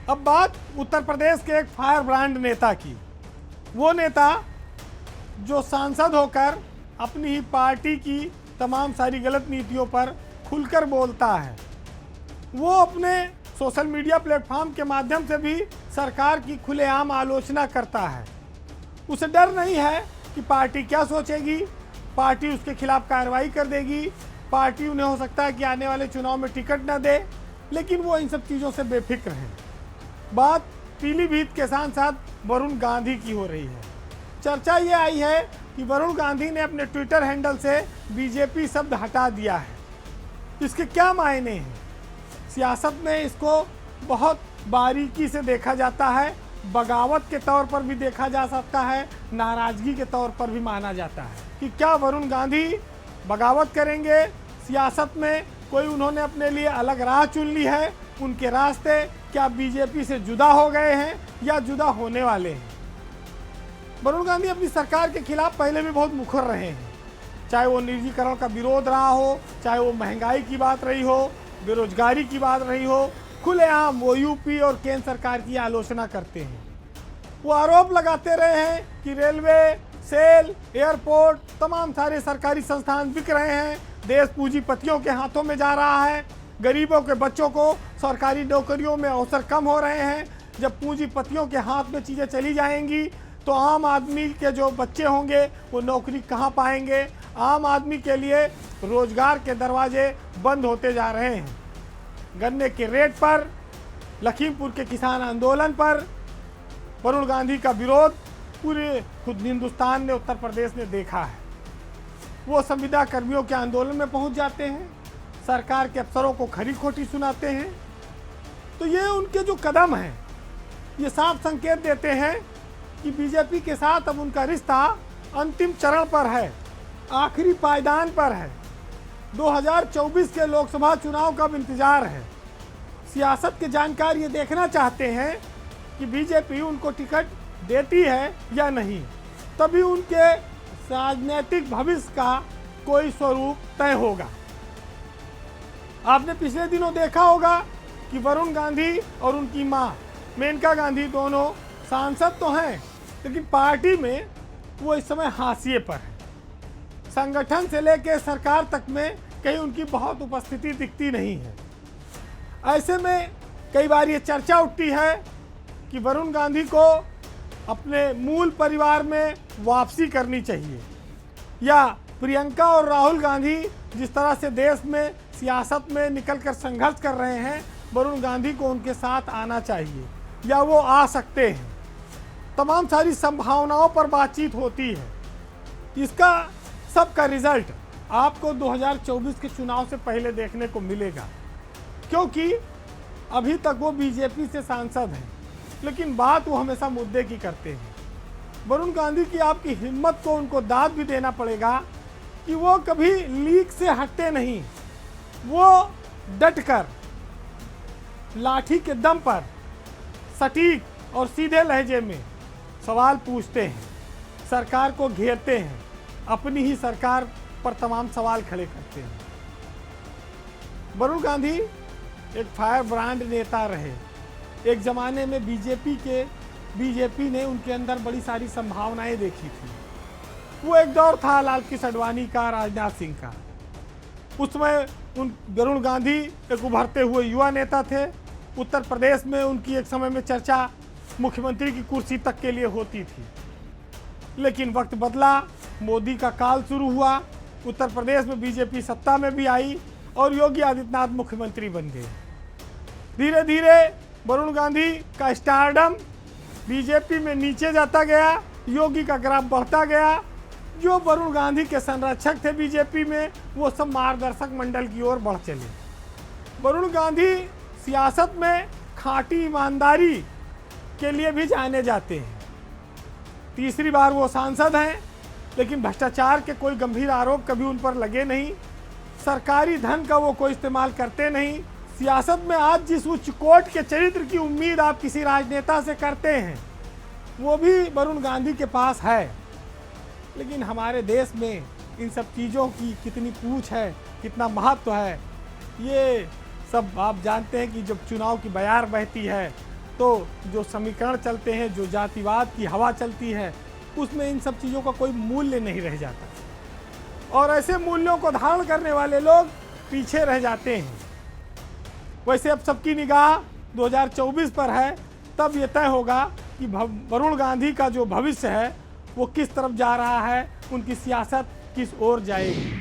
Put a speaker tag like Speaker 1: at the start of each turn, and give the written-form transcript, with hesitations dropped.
Speaker 1: अब बात उत्तर प्रदेश के एक फायर ब्रांड नेता की। वो नेता जो सांसद होकर अपनी ही पार्टी की तमाम सारी गलत नीतियों पर खुलकर बोलता है, वो अपने सोशल मीडिया प्लेटफॉर्म के माध्यम से भी सरकार की खुलेआम आलोचना करता है। उसे डर नहीं है कि पार्टी क्या सोचेगी, पार्टी उसके खिलाफ कार्रवाई कर देगी, पार्टी उन्हें हो सकता है कि आने वाले चुनाव में टिकट न दे, लेकिन वो इन सब चीज़ों से बेफिक्र हैं। बात पीलीभीत के सांसद वरुण गांधी की हो रही है। चर्चा ये आई है कि वरुण गांधी ने अपने ट्विटर हैंडल से बीजेपी शब्द हटा दिया है। इसके क्या मायने हैं? सियासत में इसको बहुत बारीकी से देखा जाता है, बगावत के तौर पर भी देखा जा सकता है, नाराजगी के तौर पर भी माना जाता है कि क्या वरुण गांधी बगावत करेंगे, सियासत में कोई उन्होंने अपने लिए अलग राह चुन ली है, उनके रास्ते क्या बीजेपी से जुदा हो गए हैं या जुदा होने वाले हैं। वरुण गांधी अपनी सरकार के खिलाफ पहले भी बहुत मुखर रहे हैं, चाहे वो निजीकरण का विरोध रहा हो, चाहे वो महंगाई की बात रही हो, बेरोजगारी की बात रही हो, खुलेआम वो यूपी और केंद्र सरकार की आलोचना करते हैं। वो आरोप लगाते रहे हैं कि रेलवे, सेल, एयरपोर्ट, तमाम सारे सरकारी संस्थान बिक रहे हैं, देश पूंजीपतियों के हाथों में जा रहा है, गरीबों के बच्चों को सरकारी नौकरियों में अवसर कम हो रहे हैं। जब पूंजीपतियों के हाथ में चीज़ें चली जाएंगी तो आम आदमी के जो बच्चे होंगे वो नौकरी कहाँ पाएंगे? आम आदमी के लिए रोजगार के दरवाजे बंद होते जा रहे हैं। गन्ने के रेट पर, लखीमपुर के किसान आंदोलन पर वरुण गांधी का विरोध पूरे खुद हिंदुस्तान ने, उत्तर प्रदेश ने देखा है। वो संविदा कर्मियों के आंदोलन में पहुंच जाते हैं, सरकार के अफसरों को खरी खोटी सुनाते हैं। तो ये उनके जो कदम हैं, ये साफ संकेत देते हैं कि बीजेपी के साथ अब उनका रिश्ता अंतिम चरण पर है, आखिरी पायदान पर है। 2024 के लोकसभा चुनाव का अब इंतजार है। सियासत के जानकार ये देखना चाहते हैं कि बीजेपी उनको टिकट देती है या नहीं, तभी उनके राजनीतिक भविष्य का कोई स्वरूप तय होगा। आपने पिछले दिनों देखा होगा कि वरुण गांधी और उनकी मां मेनका गांधी दोनों सांसद तो हैं, लेकिन पार्टी में वो इस समय हाशिए पर है। संगठन से लेकर सरकार तक में कहीं उनकी बहुत उपस्थिति दिखती नहीं है। ऐसे में कई बार ये चर्चा उठती है कि वरुण गांधी को अपने मूल परिवार में वापसी करनी चाहिए, या प्रियंका और राहुल गांधी जिस तरह से देश में सियासत में निकलकर संघर्ष कर रहे हैं, वरुण गांधी को उनके साथ आना चाहिए या वो आ सकते हैं। तमाम सारी संभावनाओं पर बातचीत होती है। इसका सबका रिजल्ट आपको 2024 के चुनाव से पहले देखने को मिलेगा, क्योंकि अभी तक वो बीजेपी से सांसद हैं, लेकिन बात वो हमेशा मुद्दे की करते हैं। वरुण गांधी की आपकी हिम्मत को उनको दाद भी देना पड़ेगा कि वो कभी लीक से हटते नहीं। वो डटकर लाठी के दम पर सटीक और सीधे लहजे में सवाल पूछते हैं, सरकार को घेरते हैं, अपनी ही सरकार पर तमाम सवाल खड़े करते हैं। वरुण गांधी एक फायर ब्रांड नेता रहे। एक ज़माने में बीजेपी ने उनके अंदर बड़ी सारी संभावनाएं देखी थी। वो एक दौर था लाल कृष्ण आडवाणी का, राजनाथ सिंह का। उस समय वरुण गांधी एक उभरते हुए युवा नेता थे। उत्तर प्रदेश में उनकी एक समय में चर्चा मुख्यमंत्री की कुर्सी तक के लिए होती थी, लेकिन वक्त बदला, मोदी का काल शुरू हुआ, उत्तर प्रदेश में बीजेपी सत्ता में भी आई और योगी आदित्यनाथ मुख्यमंत्री बन गए। धीरे धीरे वरुण गांधी का स्टारडम बीजेपी में नीचे जाता गया, योगी का ग्राफ बढ़ता गया। जो वरुण गांधी के संरक्षक थे बीजेपी में, वो सब मार्गदर्शक मंडल की ओर बढ़ चले। वरुण गांधी सियासत में खाटी ईमानदारी के लिए भी जाने जाते हैं। तीसरी बार वो सांसद हैं, लेकिन भ्रष्टाचार के कोई गंभीर आरोप कभी उन पर लगे नहीं। सरकारी धन का वो कोई इस्तेमाल करते नहीं। सियासत में आज जिस उच्च कोट के चरित्र की उम्मीद आप किसी राजनेता से करते हैं, वो भी वरुण गांधी के पास है। लेकिन हमारे देश में इन सब चीज़ों की कितनी पूछ है, कितना महत्व है, ये सब आप जानते हैं कि जब चुनाव की बयार बहती है तो जो समीकरण चलते हैं, जो जातिवाद की हवा चलती है, उसमें इन सब चीज़ों का कोई मूल्य नहीं रह जाता और ऐसे मूल्यों को धारण करने वाले लोग पीछे रह जाते हैं। वैसे अब सबकी निगाह 2024 पर है, तब ये तय होगा कि वरुण गांधी का जो भविष्य है वो किस तरफ जा रहा है, उनकी सियासत किस ओर जाएगी।